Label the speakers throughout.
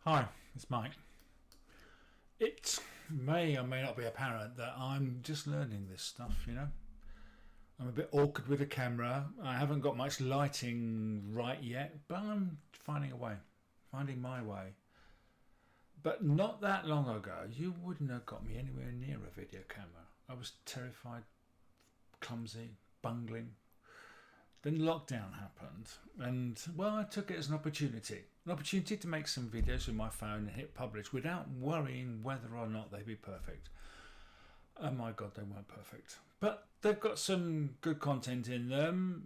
Speaker 1: Hi, it's Mike. It may or may not be apparent that I'm just learning this stuff. I'm a bit awkward with a camera. I haven't got much lighting right yet, but I'm finding a way, finding my way. But not that long ago, you wouldn't have got me anywhere near a video camera. I was terrified, clumsy, bungling. Then lockdown happened, and well, I took it as an opportunity to make some videos with my phone and hit publish without worrying whether or not they'd be perfect. Oh my god, they weren't perfect, but they've got some good content in them.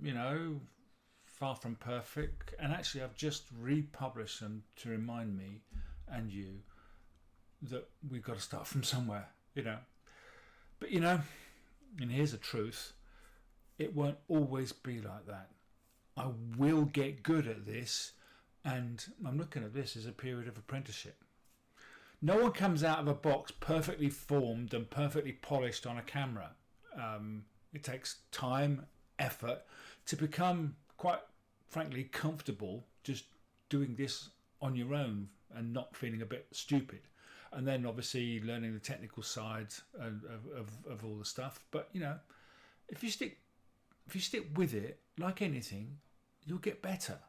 Speaker 1: Far from perfect, and actually, I've just republished them to remind me and you that we've got to start from somewhere. But and here's the truth. It won't always be like that. I will get good at this, and I'm looking at this as a period of apprenticeship. No one comes out of a box perfectly formed and perfectly polished on a camera. It takes time, effort to become, quite frankly, comfortable just doing this on your own and not feeling a bit stupid. And then obviously learning the technical side of all the stuff. But if you stick with it, like anything, you'll get better.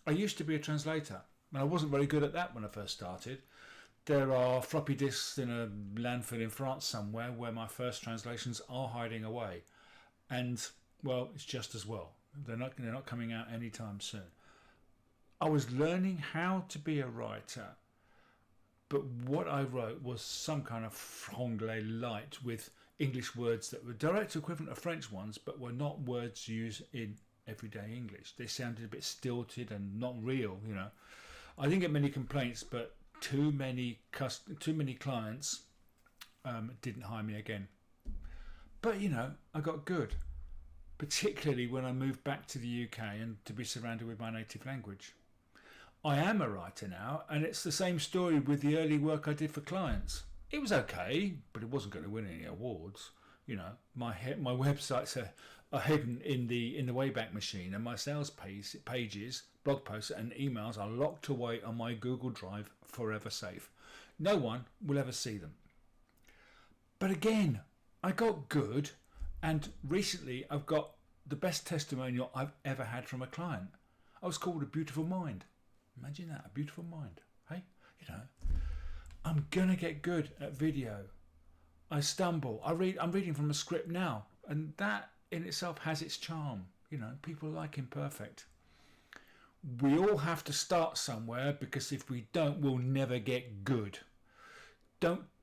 Speaker 1: I used to be a translator, and I wasn't very good at that when I first started. There are floppy disks in a landfill in France somewhere where my first translations are hiding away, and well, it's just as well. They're not coming out anytime soon. I was learning how to be a writer, but what I wrote was some kind of franglais light with English words that were direct equivalent of French ones, but were not words used in everyday English. They sounded a bit stilted and not real. I didn't get many complaints, but too many clients didn't hire me again. But I got good, particularly when I moved back to the UK and to be surrounded with my native language. I am a writer now, and it's the same story with the early work I did for clients. It was okay, but it wasn't going to win any awards. My websites are hidden in the Wayback Machine, and my sales pages, blog posts, and emails are locked away on my Google Drive, forever safe. No one will ever see them. But again, I got good, and recently I've got the best testimonial I've ever had from a client. I was called a beautiful mind. Imagine that, a beautiful mind. Hey, I'm gonna get good at video. I stumble. I'm reading from a script now, and that in itself has its charm. People like imperfect. We all have to start somewhere, because if we don't, we'll never get good.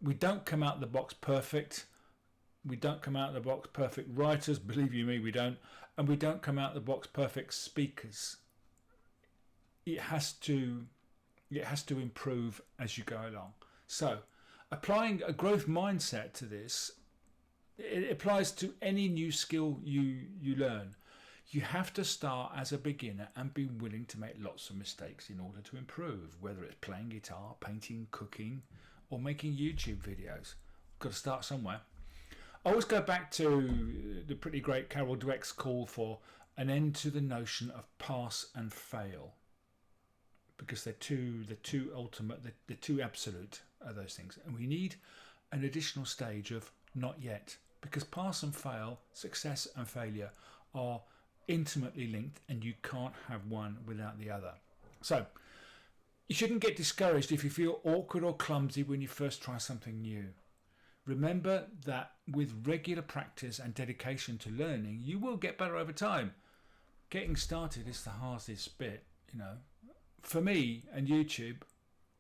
Speaker 1: We don't come out of the box perfect. We don't come out of the box perfect writers, believe you me, we don't. And we don't come out of the box perfect speakers. It has to improve as you go along. So, applying a growth mindset to this, it applies to any new skill you learn. You have to start as a beginner and be willing to make lots of mistakes in order to improve, whether it's playing guitar, painting, cooking, or making YouTube videos. Got to start somewhere. I always go back to the pretty great Carol Dweck's call for an end to the notion of pass and fail, because they're too ultimate, they're too absolute, are those things, and we need an additional stage of not yet, because pass and fail, success and failure, are intimately linked, and you can't have one without the other. So you shouldn't get discouraged if you feel awkward or clumsy when you first try something new. Remember that with regular practice and dedication to learning, you will get better over time. Getting started is the hardest bit. For me and YouTube,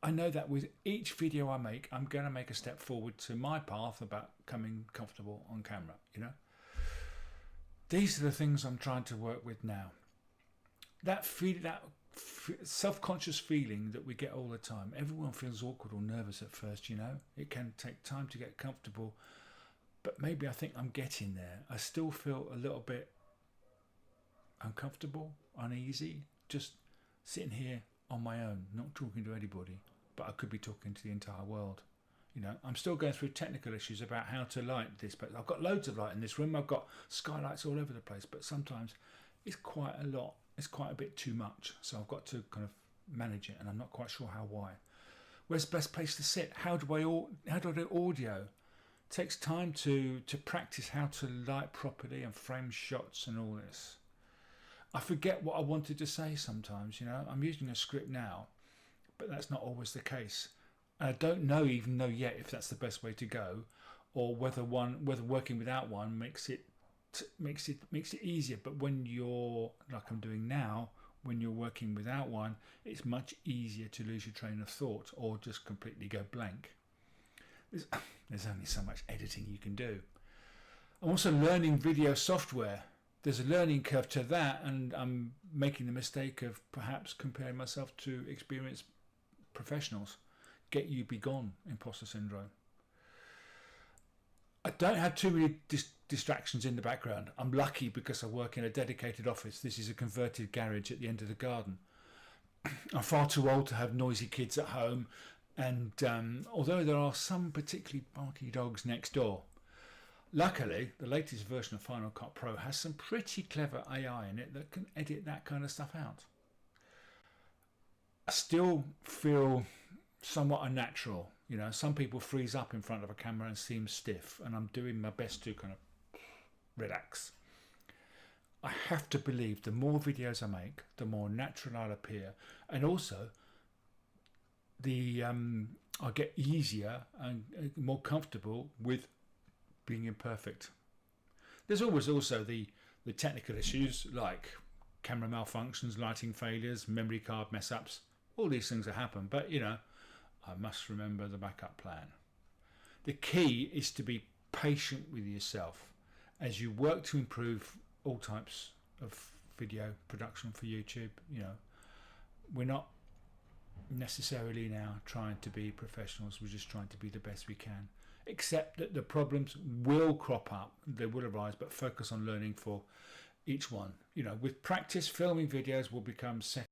Speaker 1: I know that with each video I make, I'm going to make a step forward to my path about becoming comfortable on camera. These are the things I'm trying to work with now. That self-conscious feeling that we get all the time. Everyone feels awkward or nervous at first. It can take time to get comfortable, but maybe I think I'm getting there. I still feel a little bit uncomfortable, uneasy, just sitting here on my own, not talking to anybody, but I could be talking to the entire world. I'm still going through technical issues about how to light this, but I've got loads of light in this room. I've got skylights all over the place, but sometimes it's quite a lot. It's quite a bit too much, so I've got to kind of manage it, and I'm not quite sure how. Why? Where's the best place to sit? How do I do audio? It takes time to practice how to light properly and frame shots and all this. I forget what I wanted to say sometimes. I'm using a script now, but that's not always the case. And I don't know yet if that's the best way to go, or whether working without one makes it easier. But when you're like I'm doing now, when you're working without one, it's much easier to lose your train of thought or just completely go blank. There's only so much editing you can do. I'm also learning video software. There's a learning curve to that, and I'm making the mistake of perhaps comparing myself to experienced professionals. Get you be gone, imposter syndrome. I don't have too many distractions in the background. I'm lucky because I work in a dedicated office. This is a converted garage at the end of the garden. I'm far too old to have noisy kids at home, and although there are some particularly barky dogs next door, luckily the latest version of Final Cut Pro has some pretty clever AI in it that can edit that kind of stuff out. I still feel somewhat unnatural. Some people freeze up in front of a camera and seem stiff, and I'm doing my best to kind of relax. I have to believe the more videos I make, the more natural I'll appear, and also I'll get easier and more comfortable with being imperfect. There's always also the technical issues like camera malfunctions, lighting failures, memory card mess ups. All these things that happen, but I must remember the backup plan. The key is to be patient with yourself as you work to improve all types of video production for YouTube. We're not necessarily now trying to be professionals, we're just trying to be the best we can. Except that the problems will crop up, they will arise, but focus on learning for each one. With practice, filming videos will become second